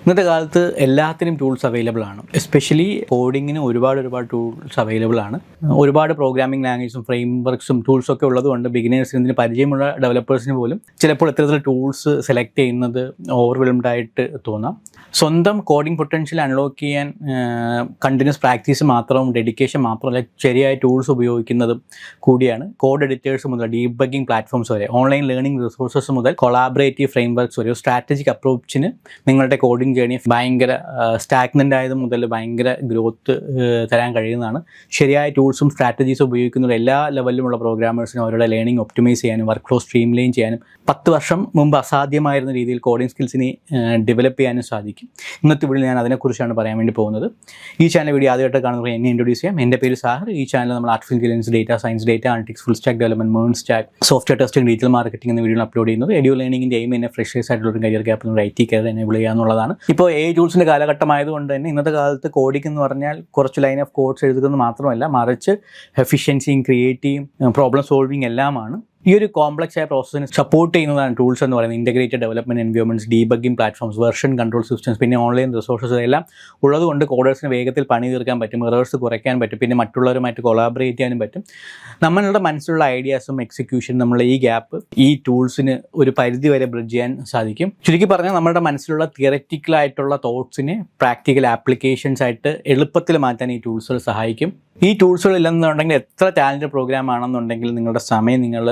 ഇന്നത്തെ കാലത്ത് എല്ലാത്തിനും ടൂൾസ് അവൈലബിൾ ആണ്. എസ്പെഷ്യലി കോഡിങ്ങിന് ഒരുപാട് ടൂൾസ് അവൈലബിൾ ആണ്. ഒരുപാട് പ്രോഗ്രാമിംഗ് ലാംഗ്വേജസും ഫ്രെയിംവർക്സും ടൂൾസും ഒക്കെ ഉള്ളതുകൊണ്ട് ബിഗിനേഴ്സിന് ഇതിന് പരിചയമുള്ള ഡെവലപ്പേഴ്സിന് പോലും ചിലപ്പോൾ ഇത്തരത്തിലുള്ള ടൂൾസ് സെലക്ട് ചെയ്യുന്നത് ഓവർവെൽംഡ് ആയിട്ട് തോന്നാം. സ്വന്തം കോഡിംഗ് പൊട്ടൻഷ്യൽ അൺലോക്ക് ചെയ്യാൻ കണ്ടിന്യൂസ് പ്രാക്ടീസ് മാത്രവും ഡെഡിക്കേഷൻ മാത്രമല്ല ശരിയായ ടൂൾസ് ഉപയോഗിക്കുന്നതും കൂടിയാണ്. കോഡ് എഡിറ്റേഴ്സ് മുതൽ ഡീബഗ്ഗിംഗ് പ്ലാറ്റ്ഫോംസ് വരെ, ഓൺലൈൻ ലേണിംഗ് റിസോഴ്സസ് മുതൽ കൊളാബറേറ്റീവ് ഫ്രെയിംവർക്സ് വരെ, സ്ട്രാറ്റജിക് അപ്രോച്ചിന് നിങ്ങളുടെ കോഡിംഗ് ജേർണി ഭയങ്കര സ്റ്റാഗ്നൻ്റ് ആയത് മുതൽ ഭയങ്കര ഗ്രോത്ത് തരാൻ കഴിയുന്നതാണ്. ശരിയായ ടൂൾസും സ്ട്രാറ്റജീസും ഉപയോഗിക്കുന്ന എല്ലാ ലെവലിലുമുള്ള പ്രോഗ്രാമേഴ്സിനും അവരുടെ ലേണിംഗ് ഒപ്റ്റിമൈസ് ചെയ്യാനും വർക്ക് ഫ്ലോ സ്ട്രീം ലൈൻ ചെയ്യാനും 10 വർഷം മുമ്പ് അസാധ്യമായിരുന്ന രീതിയിൽ കോഡിംഗ് സ്കിൽസിനെ ഡെവലപ്പ് ചെയ്യാനും സാധിക്കും. ഇന്നത്തെ വീഡിയോയിൽ ഞാൻ അതിനെക്കുറിച്ചാണ് പറയാൻ വേണ്ടി പോകുന്നത്. ഈ ചാനൽ വീഡിയോ ആദ്യമായിട്ട് കാണുന്നവർ എന്നെ ഇൻട്രൊഡ്യൂസ് ചെയ്യാം. എൻ്റെ പേര് സാഹർ. ഈ ചാനൽ നമ്മൾ artificial intelligence, data science, data analytics, full stack development, മേൺ stack, software testing, digital marketing എന്ന വീഡിയോ അപ്ലോഡ് ചെയ്യുന്നത്. എഡ്യൂ ലേണിംഗിൻ്റെ എയിം എന്നെ ഫ്രഷേഴ്സ് ആയിട്ടുള്ള ഒരു കരിയർ ഗ്യാപ്പിൽ ഒരു IT കരിയർ എനേബിൾ ചെയ്യുക എന്നുള്ളതാണ്. ഇപ്പോൾ ടൂൾസിൻ്റെ കാലഘട്ടമായതുകൊണ്ട് തന്നെ ഇന്നത്തെ കാലത്ത് കോഡിംഗ് എന്ന് പറഞ്ഞാൽ കുറച്ച് ലൈൻ ഓഫ് കോഡ്സ് എഴുതുന്നത് മാത്രമല്ല, മറിച്ച് എഫിഷ്യൻസിയും ക്രിയേറ്റീവും പ്രോബ്ലം സോൾവിങ് എല്ലാമാണ്. ഈ ഒരു കോംപ്ലക്സ് ആയ പ്രോസസ്സിനെ സപ്പോർട്ട് ചെയ്യുന്നതാണ് ടൂൾസ് എന്ന് പറയുന്നത്. Integrated development environments, debugging platforms, version control systems, പിന്നെ ഓൺലൈൻ റിസോഴ്സസ് എല്ലാം ഉള്ളതുകൊണ്ട് കോഡേഴ്സിന് വേഗത്തിൽ പണി തീർക്കാൻ പറ്റും, എറേഴ്സ് കുറയ്ക്കാൻ പറ്റും, പിന്നെ മറ്റുള്ളവരുമായിട്ട് കൊളാബറേറ്റ് ചെയ്യാനും പറ്റും. നമ്മളുടെ മനസ്സിലുള്ള ഐഡിയാസും എക്സിക്യൂഷൻ നമ്മൾ ഈ ഗ്യാപ്പ് ഈ ടൂൾസിന് ഒരു പരിധി വരെ ബ്രിഡ്ജ് ചെയ്യാൻ സാധിക്കും. ചുരുക്കി പറഞ്ഞാൽ നമ്മുടെ മനസ്സിലുള്ള തിയററ്റിക്കലായിട്ടുള്ള തോട്ട്സിനെ പ്രാക്ടിക്കൽ ആപ്ലിക്കേഷൻസ് ആയിട്ട് എളുപ്പത്തിൽ മാറ്റാൻ ഈ ടൂൾസുകൾ സഹായിക്കും. ഈ ടൂൾസുകൾ ഇല്ലെന്നുണ്ടെങ്കിൽ എത്ര ടാലൻറ്റ് പ്രോഗ്രാം ആണെന്നുണ്ടെങ്കിൽ നിങ്ങളുടെ സമയം നിങ്ങൾ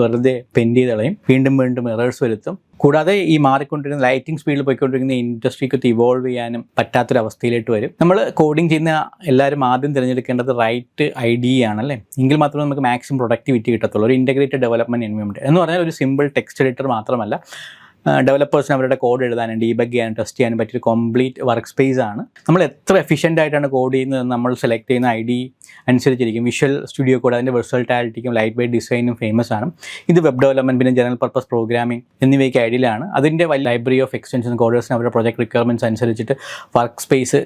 വെറുതെ പെൻഡ് ചെയ്ത് കളയും, വീണ്ടും എറേഴ്സ് വരുത്തും. കൂടാതെ ഈ മാറിക്കൊണ്ടിരിക്കുന്ന ലൈറ്റിംഗ് സ്പീഡിൽ പോയിക്കൊണ്ടിരിക്കുന്ന ഇൻഡസ്ട്രിക്ക് ഇവോൾവ് ചെയ്യാനും പറ്റാത്തൊരവസ്ഥയിലേക്ക് വരും. നമ്മൾ കോഡിങ് ചെയ്യുന്ന എല്ലാവരും ആദ്യം തിരഞ്ഞെടുക്കേണ്ടത് റൈറ്റ് ഐഡിയ ആണല്ലേ, എങ്കിൽ മാത്രമേ നമുക്ക് മാക്സിമം പ്രൊഡക്ടിവിറ്റി കിട്ടത്തുള്ളൂ. ഒരു ഇൻ്റഗ്രേറ്റഡ് ഡെവലപ്മെൻറ്റ് എൻവയോൺമെൻറ്റ് എന്ന് പറഞ്ഞാൽ ഒരു സിമ്പിൾ ടെക്സ്റ്റ് എഡിറ്റർ മാത്രമല്ല, ഡെവലപ്പേഴ്സിന് അവരുടെ കോഡ് എഴുതാനും ഡീബഗ് ചെയ്യാനും ടെസ്റ്റ് ചെയ്യാനും പറ്റിയൊരു കംപ്ലീറ്റ് വർക്ക് സ്പേസ് ആണ്. നമ്മൾ എത്ര എഫിഷ്യൻ്റ് ആയിട്ടാണ് കോഡ് ചെയ്യുന്നത് നമ്മൾ സെലക്ട് ചെയ്യുന്ന ID അനുസരിച്ചിരിക്കും. വിഷ്വൽ സ്റ്റുഡിയോ കോഡ് അതിൻ്റെ വെർസൽറ്റാലിറ്റിക്കും ലൈറ്റ് വെയ്റ്റ് ഡിസൈനും ഫേമസ് ആണ്. ഇത് വെബ് ഡെവലപ്മെൻറ്റ്, പിന്നെ ജനറൽ പർപ്പസ് പ്രോഗ്രാമിംഗ് എന്നിവയ്ക്ക് ഐഡിയലാണ്. അതിൻ്റെ ലൈബ്രറി ഓഫ് എക്സ്റ്റൻഷൻ കോഡേഴ്സിന് അവരുടെ പ്രൊജക്ട് റിക്വയർമെൻറ്റ്സ് അനുസരിച്ചിട്ട് വർക്ക് സ്പേസ്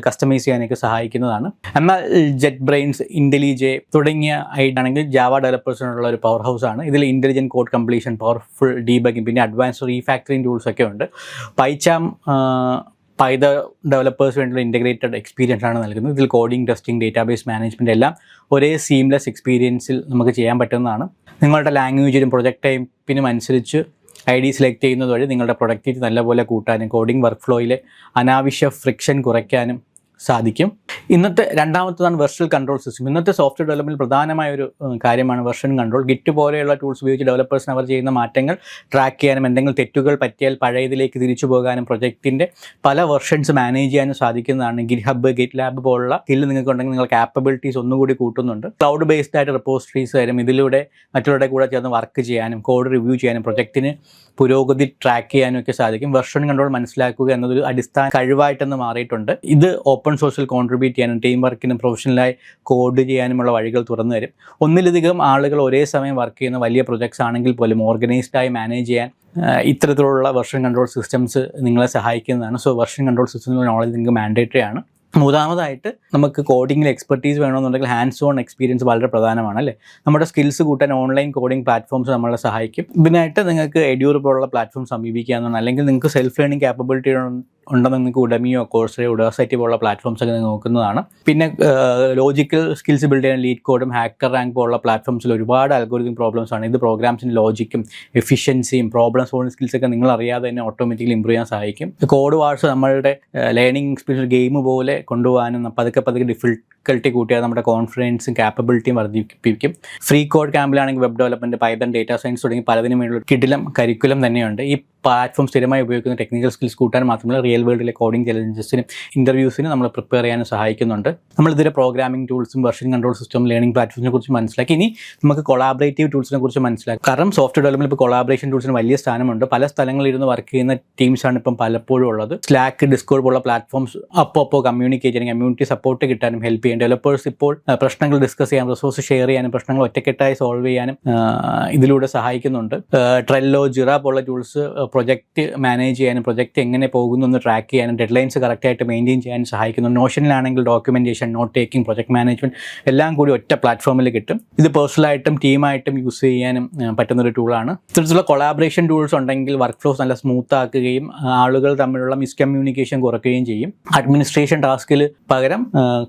കസ്റ്റമൈസ് ചെയ്യാനൊക്കെ സഹായിക്കുന്നതാണ്. എന്നാൽ ജെറ്റ് ബ്രെയിൻസ്, ഇൻ്റലിജെ തുടങ്ങിയ ആണെങ്കിൽ ജാവ ഡെവലപ്പേഴ്സിനുള്ള ഒരു പവർ ഹൗസ് ആണ്. ഇതിൽ intelligent code completion, powerful debugging, advanced refactoring tools ഒക്കെ ഉണ്ട്. പൈതൺ ഡെവലപ്പേഴ്സ് വേണ്ടിയുള്ള ഇൻ്റഗ്രേറ്റഡ് എക്സ്പീരിയൻസ് ആണ് നൽകുന്നത്. ഇതിൽ കോഡിംഗ്, ടെസ്റ്റിംഗ്, ഡേറ്റാബേസ് മാനേജ്മെൻറ്റ് എല്ലാം ഒരേ സീംലെസ് എക്സ്പീരിയൻസിൽ നമുക്ക് ചെയ്യാൻ പറ്റുന്നതാണ്. നിങ്ങളുടെ ലാംഗ്വേജിനും പ്രൊജക്ട് ടൈപ്പിനും അനുസരിച്ച് ID സെലക്ട് ചെയ്യുന്നത് വഴി നിങ്ങളുടെ പ്രൊഡക്ടിവിറ്റി നല്ലപോലെ കൂട്ടാനും കോഡിംഗ് വർക്ക് ഫ്ലോയിലെ അനാവശ്യ ഫ്രിക്ഷൻ കുറയ്ക്കാനും സാധിക്കും. ഇന്നത്തെ രണ്ടാമത്തതാണ് വെർച്വൽ കൺട്രോൾ സിസ്റ്റം. ഇന്നത്തെ സോഫ്റ്റ്വെയർ ഡെവലപ്മെൻറ്റിൽ പ്രധാനമായ ഒരു കാര്യമാണ് വെർഷൻ കൺട്രോൾ. ഗിറ്റ് പോലെയുള്ള ടൂൾസ് ഉപയോഗിച്ച് ഡെവലപ്പേഴ്സിന് അവർ ചെയ്യുന്ന മാറ്റങ്ങൾ ട്രാക്ക് ചെയ്യാനും എന്തെങ്കിലും തെറ്റുകൾ പറ്റിയാൽ പഴയതിലേക്ക് തിരിച്ചു പോകാനും പ്രൊജക്റ്റിൻ്റെ പല വെർഷൻസ് മാനേജ് ചെയ്യാനും സാധിക്കുന്നതാണ്. GitHub, GitLab പോലുള്ള സ്കില്ല് നിങ്ങൾക്ക് ഉണ്ടെങ്കിൽ നിങ്ങൾ കാപ്പബിലിറ്റീസ് ഒന്നുകൂടി കൂട്ടുന്നുണ്ട്. ക്ലൗഡ് ബേസ്ഡ് ആയിട്ട് റിപ്പോസിറ്ററീസ് വരും. ഇതിലൂടെ മറ്റുള്ളവരുടെ കൂടെ ചേർന്ന് വർക്ക് ചെയ്യാനും കോഡ് റിവ്യൂ ചെയ്യാനും പ്രൊജക്റ്റിന് പുരോഗതി ട്രാക്ക് ചെയ്യാനും ഒക്കെ സാധിക്കും. വെർഷൻ കൺട്രോൾ മനസ്സിലാക്കുക എന്നതൊരു അടിസ്ഥാന കഴിവായിട്ടെന്ന് മാറിയിട്ടുണ്ട്. ഇത് ഓപ്പൺ സോഴ്സിൽ കോൺട്രിബ്യൂട്ട് ചെയ്യാനും ടീം വർക്കിനും പ്രൊഫഷണലായി കോഡ് ചെയ്യാനുമുള്ള വഴികൾ തുറന്നു തരും. ഒന്നിലധികം ആളുകൾ ഒരേ സമയം വർക്ക് ചെയ്യുന്ന വലിയ പ്രൊജക്ട്സ് ആണെങ്കിൽ പോലും ഓർഗനൈസ്ഡായി മാനേജ് ചെയ്യാൻ ഇത്തരത്തിലുള്ള വെർഷൻ കൺട്രോൾ സിസ്റ്റംസ് നിങ്ങളെ സഹായിക്കുന്നതാണ്. സോ വെർഷൻ കൺട്രോൾ സിസ്റ്റത്തിനുള്ള നോളജ് നിങ്ങൾക്ക് മാൻഡേറ്ററി ആണ്. മൂന്നാമതായിട്ട് നമുക്ക് കോഡിങ്ങിൽ എക്സ്പെർട്ടീസ് വേണമെന്നുണ്ടെങ്കിൽ ഹാൻഡ്സ് ഓൺ എക്സ്പീരിയൻസ് വളരെ പ്രധാനമാണ് അല്ലേ. നമ്മുടെ സ്കിൽസ് കൂട്ടാൻ ഓൺലൈൻ കോഡിംഗ് പ്ലാറ്റ്ഫോംസ് നമ്മളെ സഹായിക്കും. ഇതിനായിട്ട് നിങ്ങൾക്ക് എഡ്യൂർ പോലുള്ള പ്ലാറ്റ്ഫോം സമീപിക്കാവുന്നതാണ്. അല്ലെങ്കിൽ നിങ്ങൾക്ക് സെൽഫ് ലേണിംഗ് കാപ്പബിലിറ്റി ഉണ്ടെന്ന് നിങ്ങൾക്ക് ഉഡമിയോ, കോഴ്സറയോ, ഉഡാസൈറ്റി പോലുള്ള പ്ലാറ്റ്ഫോംസ് ഒക്കെ നിങ്ങൾ നോക്കുന്നതാണ്. പിന്നെ ലോജിക്കൽ സ്കിൽസ് ബിൽഡ് ചെയ്യാൻ ലീഡ് കോഡും ഹാക്കർ റാങ്ക് പോലുള്ള പ്ലാറ്റ്ഫോംസിൽ ഒരുപാട് അൽഗോരിതം പ്രോബ്ലംസ് ആണ്. ഇത് പ്രോഗ്രാംസിൻ്റെ ലോജിക്കും എഫിഷ്യൻസിയും പ്രോബ്ലം സോൾവിംഗ് സ്കിൽസൊക്കെ നിങ്ങൾ അറിയാതെ തന്നെ ഓട്ടോമാറ്റിക്കലി ഇമ്പ്രൂവ് ചെയ്യാൻ സഹായിക്കും. കോഡ് വാർസ് നമ്മളുടെ ലേണിംഗ് എക്സ്പീരിയൻസ് ഗെയിം പോലെ കൊണ്ടുപോകാനും പതുക്കെ ഡിഫിക്കൽട്ടി കൂട്ടിയാൽ നമ്മുടെ കോൺഫിഡൻസും കാപ്പബിലിറ്റിയും വർദ്ധിപ്പിക്കും. ഫ്രീ കോഡ് ക്യാമ്പിലാണെങ്കിൽ web development, Python, data science തുടങ്ങി പലതിനും വേണ്ടിയുള്ള കിടിലം കരിക്കുലം തന്നെയുണ്ട്. ഈ പ്ലാറ്റ്ഫോം സ്ഥിരമായി ഉപയോഗിക്കുന്ന ടെക്നിക്കൽ സ്കിൽസ് കൂട്ടാൻ മാത്രമല്ല റിയൽ വേൾഡിലെ കോഡിംഗ് ചലഞ്ചസിനും ഇൻ്റർവ്യൂസിനും നമ്മൾ പ്രിപ്പയർ ചെയ്യാനും സഹായിക്കുന്നുണ്ട്. നമ്മളിതുവരെ പ്രോഗ്രാമിംഗ് ടൂൾസും വെർഷൻ കൺട്രോൾ സിസ്റ്റം, ലേണിംഗ് പ്ലാറ്റ്ഫോമിനെ കുറിച്ച് മനസ്സിലാക്കി. ഇനി നമുക്ക് കൊളാബറേറ്റീവ് ടൂൾസിനെ കുറിച്ച് മനസ്സിലാക്കാം. കാരണം സോഫ്റ്റ്വെയർ ഡെവലപ്മെൻറ്റ് ഇപ്പോൾ കൊളാബറേഷൻ ടൂൾസിന് വലിയ സ്ഥാനമുണ്ട്. പല സ്ഥലങ്ങളിൽ ഇരുന്ന് വർക്ക് ചെയ്യുന്ന ടീംസാണ് ഇപ്പം പലപ്പോഴും ഉള്ളത്. സ്ലാക്ക്, ഡിസ്കോഡ് പോലുള്ള പ്ലാറ്റ്ഫോംസ് അപ്പോൾ കമ്മ്യൂണിക്കേറ്റ് ചെയ്യാനും കമ്മ്യൂണിറ്റി സപ്പോർട്ട് കിട്ടാനും ഹെൽപ്പ് ചെയ്യുന്ന ചെയ്യാൻ, ഡെവലപ്പേഴ്സ് ഇപ്പോൾ പ്രശ്നങ്ങൾ ഡിസ്കസ് ചെയ്യാൻ, റിസോഴ്സ് ഷെയർ ചെയ്യാനും പ്രശ്നങ്ങൾ ഒറ്റക്കെട്ടായി സോൾവ് ചെയ്യാനും ഇതിലൂടെ സഹായിക്കുന്നുണ്ട്. ട്രെല്ലോ, ജിറ പോലുള്ള ടൂൾസ് പ്രൊജക്റ്റ് മാനേജ് ചെയ്യാനും പ്രൊജക്റ്റ് എങ്ങനെ പോകുന്നു എന്ന് ട്രാക്ക് ചെയ്യാനും ഡെഡ്ലൈൻസ് കറക്റ്റായിട്ട് മെയിൻറ്റെയിൻ ചെയ്യാനും സഹായിക്കുന്നുണ്ട്. നോഷനിലാണെങ്കിൽ documentation, note taking, project management എല്ലാം കൂടി ഒറ്റ പ്ലാറ്റ്ഫോമിൽ കിട്ടും. ഇത് പേഴ്സണലായിട്ടും ടീമായിട്ടും യൂസ് ചെയ്യാനും പറ്റുന്നൊരു ടൂളാണ്. ഇത്തരത്തിലുള്ള കൊളാബറേഷൻ ടൂൾസ് ഉണ്ടെങ്കിൽ വർക്ക് ഫ്ലോസ് നല്ല സ്മൂത്ത് ആക്കുകയും ആളുകൾ തമ്മിലുള്ള മിസ്കമ്മ്യൂണിക്കേഷൻ കുറയ്ക്കുകയും ചെയ്യും. അഡ്മിനിസ്ട്രേഷൻ ടാസ്കിൽ പകരം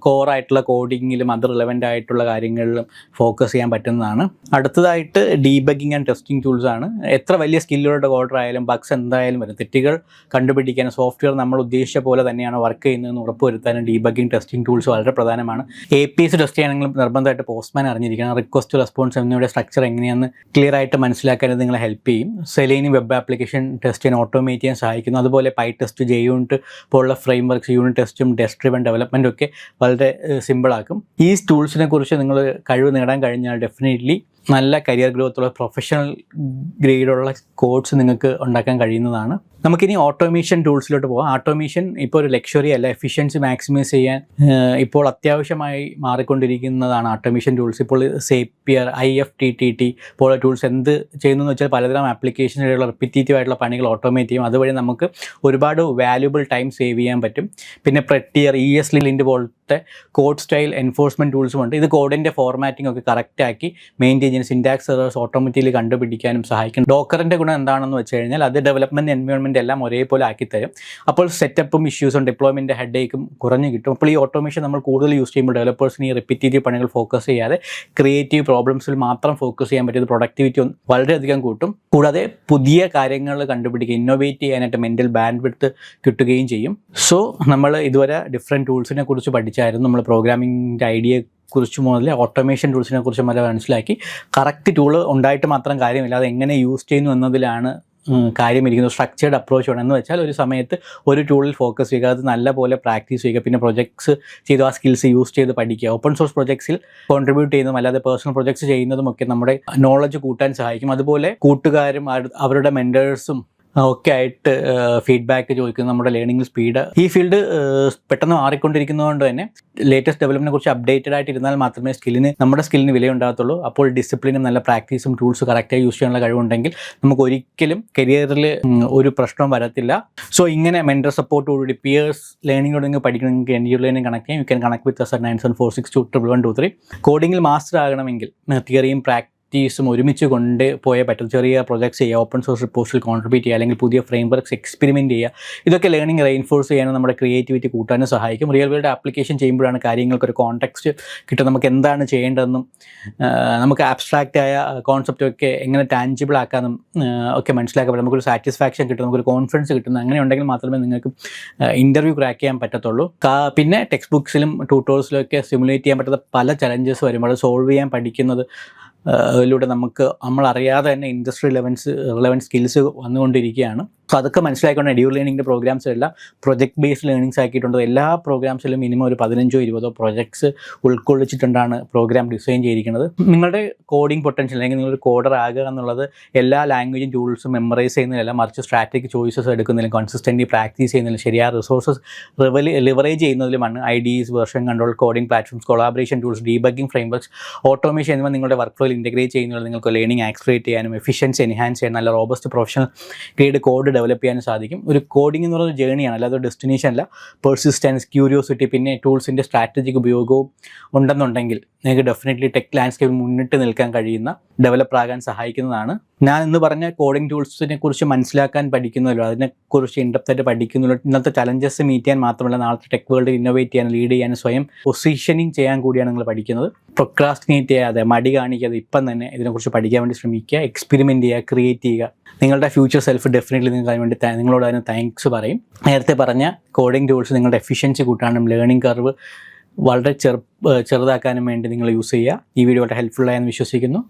കോറായിട്ടുള്ള കോഡിങ്ങിലും അത് റിലവൻ്റ് ആയിട്ടുള്ള കാര്യങ്ങളിലും ഫോക്കസ് ചെയ്യാൻ പറ്റുന്നതാണ്. അടുത്തതായിട്ട് ഡീബഗിങ് ആൻഡ് ടെസ്റ്റിംഗ് ടൂൾസ് ആണ്. എത്ര വലിയ സ്കില്ലുകളുടെ കോഡർ ആയാലും ബഗ്സ് എന്തായാലും വരും. തെറ്റുകൾ കണ്ടുപിടിക്കാനും സോഫ്റ്റ്വെയർ നമ്മൾ ഉദ്ദേശിച്ച പോലെ തന്നെയാണ് വർക്ക് ചെയ്യുന്നതെന്ന് ഉറപ്പുവരുത്താനും ഡീബഗിങ് ടെസ്റ്റിംഗ് ടൂൾസ് വളരെ പ്രധാനമാണ്. APIs ടെസ്റ്റ് ചെയ്യണമെങ്കിൽ നിർബന്ധമായിട്ട് പോസ്റ്റ്മാൻ അറിഞ്ഞിരിക്കണം. റിക്വസ്റ്റ് റെസ്പോൺസ് എന്നിവയുടെ സ്ട്രക്ചർ എങ്ങനെയാണെന്ന് ക്ലിയർ ആയിട്ട് മനസ്സിലാക്കാൻ ഇത് നിങ്ങളെ ഹെൽപ്പ് ചെയ്യും. സെലീനിയം വെബ് ആപ്ലിക്കേഷൻ ടെസ്റ്റ് ചെയ്യാൻ ഓട്ടോമേറ്റ് ചെയ്യാൻ സഹായിക്കുന്നു. അതുപോലെ PyTest, JUnit പോലുള്ള ഫ്രെയിംവർക്ക്സ്, യൂണിറ്റ് ടെസ്റ്റും ടെസ്റ്റ് ഡ്രിവൺ ഡെവലപ്മെൻറ്റും ഒക്കെ വളരെ സിമ്പിളാക്കും. ഈ ടൂൾസിനെ കുറിച്ച് നിങ്ങൾ കഴിവ് നേടാൻ കഴിഞ്ഞാൽ ഡെഫിനറ്റ്ലി നല്ല കരിയർ ഗ്രോത്തുള്ള പ്രൊഫഷണൽ ഗ്രേഡുള്ള കോഡ്സ് നിങ്ങൾക്ക് ഉണ്ടാക്കാൻ കഴിയുന്നതാണ്. നമുക്കിനി ഓട്ടോമേഷൻ ടൂൾസിലോട്ട് പോകാം. ഓട്ടോമേഷൻ ഇപ്പോൾ ഒരു ലക്ഷറി അല്ല, എഫിഷ്യൻസി മാക്സിമൈസ് ചെയ്യാൻ ഇപ്പോൾ അത്യാവശ്യമായി മാറിക്കൊണ്ടിരിക്കുന്നതാണ് ഓട്ടോമേഷൻ ടൂൾസ്. ഇപ്പോൾ സേപ്പിയർ, IFTTT പോലുള്ള ടൂൾസ് എന്ത് ചെയ്യുന്നു എന്ന് വെച്ചാൽ പലതരം ആപ്ലിക്കേഷനിലുള്ള റിപ്പീറ്റീവ് ആയിട്ടുള്ള പണികൾ ഓട്ടോമേറ്റ് ചെയ്യും. അതുവഴി നമുക്ക് ഒരുപാട് വാല്യുബിൾ ടൈം സേവ് ചെയ്യാൻ പറ്റും. പിന്നെ പ്രെറ്റിയർ, ESLint പോലത്തെ കോഡ് സ്റ്റൈൽ എൻഫോഴ്സ്മെൻറ്റ് ടൂൾസും ഉണ്ട്. ഇത് കോഡിൻ്റെ ഫോർമാറ്റിംഗ് ഒക്കെ കറക്റ്റാക്കി മെയിൻറ്റെയിൻ ചെയ്യാൻ, സിൻറ്റാക്സ് എറേഴ്സ് ഓട്ടോമാറ്റിക്കലി കണ്ടുപിടിക്കാനും സഹായിക്കും. ഡോക്കറിൻ്റെ ഗുണം എന്താണെന്ന് വെച്ച് കഴിഞ്ഞാൽ അത് ഡെവലപ്മെൻറ്റ് എൻവയോൺമെൻറ്റ് എല്ലാം ഒരേപോലെ ആക്കിത്തരും. അപ്പോൾ സെറ്റപ്പും ഇഷ്യൂസും ഡിപ്ലോയ്മെൻറ്റ് ഹെഡേക്കും കുറഞ്ഞു കിട്ടും. അപ്പോൾ ഈ ഓട്ടോമേഷൻ നമ്മൾ കൂടുതൽ യൂസ് ചെയ്യുമ്പോൾ ഡെവലപ്പേഴ്സിന് ഈ റിപ്പീറ്റീവ് പണികൾ ഫോക്കസ് ചെയ്യാതെ ക്രിയേറ്റീവ് പ്രോബ്ലംസിൽ മാത്രം ഫോക്കസ് ചെയ്യാൻ പറ്റിയത് പ്രൊഡക്ടിവിറ്റി വളരെയധികം കൂട്ടും. കൂടാതെ പുതിയ കാര്യങ്ങൾ കണ്ടുപിടിക്കുക, ഇന്നോവേറ്റ് ചെയ്യാനായിട്ട് മെൻ്റൽ ബാൻഡ് വിഡ്ത്ത് കിട്ടുകയും ചെയ്യും. സോ നമ്മൾ ഇതുവരെ ഡിഫറെൻറ്റ് ടൂൾസിനെ കുറിച്ച് പഠിച്ചായിരുന്നു. നമ്മൾ പ്രോഗ്രാമിങ്ങിൻ്റെ ഐഡിയ കുറിച്ച് മുതൽ ഓട്ടോമേഷൻ ടൂൾസിനെ കുറിച്ച് വരെ മനസ്സിലാക്കി. കറക്റ്റ് ടൂള് ഉണ്ടായിട്ട് മാത്രം കാര്യമില്ല, അത് എങ്ങനെ യൂസ് ചെയ്യുന്നു എന്നതിലാണ് കാര്യമിരിക്കുന്നത്. സ്ട്രക്ചേർഡ് അപ്രോച്ച് വേണം. എന്ന് വെച്ചാൽ ഒരു സമയത്ത് ഒരു ടൂളിൽ ഫോക്കസ് ചെയ്യുക, അത് നല്ലപോലെ പ്രാക്ടീസ് ചെയ്യുക, പിന്നെ പ്രൊജക്ട്സ് ചെയ്ത് ആ സ്കിൽസ് യൂസ് ചെയ്ത് പഠിക്കുക. ഓപ്പൺ സോഴ്സ് പ്രൊജക്ട്സിൽ കോൺട്രിബ്യൂട്ട് ചെയ്യുന്നതും അല്ലാതെ പേഴ്സണൽ പ്രൊജക്ട്സ് ചെയ്യുന്നതും ഒക്കെ നമ്മുടെ നോളജ് കൂട്ടാൻ സഹായിക്കും. അതുപോലെ കൂട്ടുകാരും അവരുടെ മെൻറ്റേഴ്സും ഒക്കെ ആയിട്ട് ഫീഡ്ബാക്ക് ചോദിക്കുന്നത് നമ്മുടെ ലേണിംഗ് സ്പീഡ്. ഈ ഫീൽഡ് പെട്ടെന്ന് മാറിക്കൊണ്ടിരിക്കുന്നതുകൊണ്ട് തന്നെ ലേറ്റസ്റ്റ് ഡെവലപ്മെൻറ്റിനെ കുറിച്ച് അപ്ഡേറ്റഡ് ആയിട്ട് ഇരുന്നാൽ മാത്രമേ നമ്മുടെ സ്കില്ലിന് വിലയുണ്ടാകത്തുള്ളൂ. അപ്പോൾ ഡിസിപ്ലിനും നല്ല പ്രാക്ടീസും ടൂൾസ് കറക്റ്റായി യൂസ് ചെയ്യാനുള്ള കഴിവുണ്ടെങ്കിൽ നമുക്ക് ഒരിക്കലും കരിയറിൽ ഒരു പ്രശ്നവും വരത്തില്ല. സോ ഇങ്ങനെ മെൻറ്റർ സപ്പോർട്ടോടുകൂടി പിയേഴ്സ് ലേണിംഗോട് നിങ്ങൾ പഠിക്കണമെങ്കിൽ NDU ലേണിംഗ് കണക്ട് ചെയ്യും. You can connect with us at 9746211123. കോഡിങ്ങിൽ മാസ്റ്റർ ആകണമെങ്കിൽ തിയറിയും പ്രാക്ടീസും ഒരുമിച്ച് കൊണ്ട് പോയേ പറ്റും. ചെറിയ പ്രൊജക്ട്സ് ചെയ്യുക, ഓപ്പൺ സോഴ്സ് റിപ്പോസിൽ കോൺട്രിബ്യൂട്ട് ചെയ്യുക, അല്ലെങ്കിൽ പുതിയ ഫ്രെയിംവർക്ക്സ് എക്സ്പെരിമെൻറ്റ് ചെയ്യുക. ഇതൊക്കെ ലേണിംഗ് റെയിൻഫോഴ്സ് ചെയ്യാനും നമ്മുടെ ക്രിയേറ്റിവിറ്റി കൂട്ടാനും സഹായിക്കും. റിയൽ വേൾഡ് ആപ്ലിക്കേഷൻ ചെയ്യുമ്പോഴാണ് കാര്യങ്ങൾക്കൊരു കോൺടെക്സ്റ്റ് കിട്ടും. നമുക്ക് എന്താണ് ചെയ്യേണ്ടതെന്നും നമുക്ക് ആബ്സ്ട്രാക്റ്റ് ആയ കോൺസെപ്റ്റൊക്കെ എങ്ങനെ ടാഞ്ചിബിൾ ആക്കാനും ഒക്കെ മനസ്സിലാക്കാൻ പറ്റും. നമുക്കൊരു സാറ്റിസ്ഫാക്ഷൻ കിട്ടും, നമുക്കൊരു കോൺഫിഡൻസ് കിട്ടുന്നു. അങ്ങനെ ഉണ്ടെങ്കിൽ മാത്രമേ നിങ്ങൾക്ക് ഇൻ്റർവ്യൂ ക്രാക്ക് ചെയ്യാൻ പറ്റത്തുള്ളൂ. പിന്നെ ടെക്സ്റ്റ് ബുക്സിലും ട്യൂട്ടോറിയൽസിലും ഒക്കെ സിമുലേറ്റ് ചെയ്യാൻ പറ്റുന്ന പല ചലഞ്ചസ് വരും. അത് സോൾവ് ചെയ്യാൻ പഠിക്കുന്നത് അതിലൂടെ നമുക്ക് നമ്മളറിയാതെ തന്നെ ഇൻഡസ്ട്രി റിലവൻറ്റ് സ്കിൽസ് വന്നുകൊണ്ടിരിക്കുകയാണ്. സോ അതൊക്കെ മനസ്സിലാക്കിക്കൊണ്ട് NDU ലേണിംഗിൻ്റെ പ്രോഗ്രാംസ് എല്ലാം പ്രൊജക്ട് ബേസ്ഡ് ലേണിംഗ്സ് ആക്കിയിട്ടുണ്ട്. എല്ലാ പ്രോഗ്രാംസിലും മിനിമം ഒരു 15-20 പ്രൊജക്ട്സ് ഉൾക്കൊള്ളിച്ചിട്ടുണ്ടാണ് പ്രോഗ്രാം ഡിസൈൻ ചെയ്തിരിക്കുന്നത്. നിങ്ങളുടെ കോഡിംഗ് പൊട്ടൻഷ്യൽ അല്ലെങ്കിൽ നിങ്ങളൊരു കോഡർ ആകുക എന്നുള്ളത് എല്ലാ ലാംഗ്വേജും ടൂൾസും മെമ്മറൈസ് ചെയ്യുന്നതിലല്ല, മറിച്ച് സ്ട്രാറ്റജിക് ചോയ്സസ് എടുക്കുന്നതിലും കൺസിസ്റ്റൻ്റ്ലി പ്രാക്ടീസ് ചെയ്യുന്നതിലും ശരിയായ റിസോഴ്സസ് ലിവറേജ് ചെയ്യുന്നതിലുമാണ് IDEs, version control, coding platforms, collaboration tools, debugging frameworks, automation എന്നിവ നിങ്ങളുടെ വർക്ക് ഫ്ലോയിൽ ഇൻറ്റഗ്രേറ്റ് ചെയ്യുന്നത് നിങ്ങൾക്ക് ലേണിംഗ് ആക്സിലറേറ്റ് ചെയ്യാനും എഫിഷ്യൻസി എൻഹാൻസ് ചെയ്യാൻ നല്ല robust professional grade code develop ചെയ്യാനും സാധിക്കും. ഒരു കോഡിംഗ് എന്ന് പറയുന്നത് ജേണിയാണ്, അല്ലാതെ ഒരു ഡെസ്റ്റിനേഷൻ അല്ല. പെർസിസ്റ്റൻസ്, ക്യൂരിയോസിറ്റി, പിന്നെ ടൂൾസിൻ്റെ സ്ട്രാറ്റജിക് ഉപയോഗവും ഉണ്ടെന്നുണ്ടെങ്കിൽ നിങ്ങൾക്ക് ഡെഫിനറ്റ്ലി ടെക് ലാൻഡ്സ്കേപ്പിൽ മുന്നിട്ട് നിൽക്കാൻ കഴിയുന്ന ഡെവലപ്പർ ആകാൻ സഹായിക്കുന്നതാണ്. ഞാൻ ഇന്ന് പറഞ്ഞ കോഡിംഗ് ടൂൾസിനെ കുറിച്ച് മനസ്സിലാക്കാൻ പഠിക്കുന്നല്ലോ, അതിനെക്കുറിച്ച് ഇൻഡെപ്തായിട്ട് പഠിക്കുന്നല്ലോ, ഇന്നത്തെ ചലഞ്ചസ് മീറ്റ് ചെയ്യാൻ മാത്രമല്ല നാളത്തെ ടെക് വേൾഡിൽ ഇന്നോവേറ്റ് ചെയ്യാൻ, ലീഡ് ചെയ്യാൻ, സ്വയം പൊസിഷനിങ് ചെയ്യാൻ കൂടിയാണ് നിങ്ങൾ പഠിക്കുന്നത്. പ്രൊക്രാസ്റ്റിനേറ്റ് ചെയ്യാതെ, മടി കാണിക്കാതെ ഇപ്പം തന്നെ ഇതിനെക്കുറിച്ച് പഠിക്കാൻ വേണ്ടി ശ്രമിക്കുക, എക്സ്പെരിമെൻറ്റ് ചെയ്യുക, ക്രിയേറ്റ് ചെയ്യുക. നിങ്ങളുടെ ഫ്യൂച്ചർ സെൽഫ് ഡെഫിനറ്റ്ലി നിങ്ങൾക്ക് അതിന് വേണ്ടി നിങ്ങളോട് അതിന് താങ്ക്സ് പറയും. നേരത്തെ പറഞ്ഞ കോഡിംഗ് ടൂൾസ് നിങ്ങളുടെ എഫിഷ്യൻസി കൂട്ടാനും ലേണിംഗ് കർവ് വളരെ ചെറുതാക്കാനും വേണ്ടി നിങ്ങൾ യൂസ് ചെയ്യുക. ഈ വീഡിയോ വളരെ ഹെൽപ്ഫുൾ ആയെന്ന് വിശ്വസിക്കുന്നു.